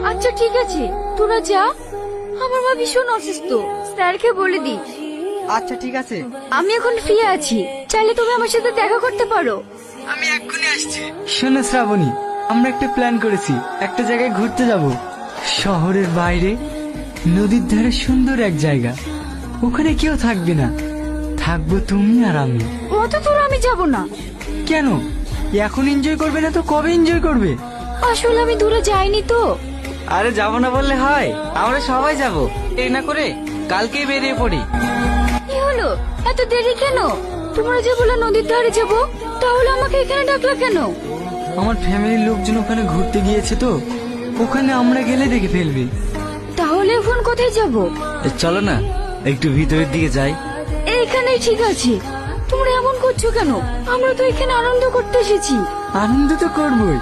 আচ্ছা ঠিক আছে, তোরা যা। আমার মা ভীষণ অসুস্থ, স্যারকে বলে দিস। আচ্ছা ঠিক আছে। আমি এখন ফ্রি আছি, চাইলে তুমি আমার সাথে দেখা করতে পারো। আমি এক্ষুনি আসছি। শোনো শ্রাবণী, আমরা একটা প্ল্যান করেছি, একটা জায়গায় ঘুরতে যাব। শহরের বাইরে নদীর ধারে সুন্দর এক জায়গা। ওখানে কেউ থাকবে না, থাকবো তুমি আর আমি। অত দূর আমি যাব না। কেন? এখন এনজয় করবে না তো কবে এনজয় করবে? আসলে আমি দূরে যাইনি তো। আরে যাবো না বললে হয়, আমরা সবাই যাব। এই না করে কালকেই বেরিয়ে পড়ি। কি হলো, এত দেরি কেন? তোমরা যে বলে নদীর ধারে যাব, তাহলে আমাকে এখানে ডাকলা কেন? আমার ফ্যামিলির লোকজন ওখানে ঘুরতে গিয়েছে তো, ওখানে আমরা গেলে দেখে ফেলবে। তাহলে এখন কোথায় যাব? চলো না একটু ভিতরের দিকে যাই। এইখানেই ঠিক আছে। তোমরা এমন করছো কেন? আমরা তো এখানে আনন্দ করতে এসেছি। আনন্দ তো করবোই,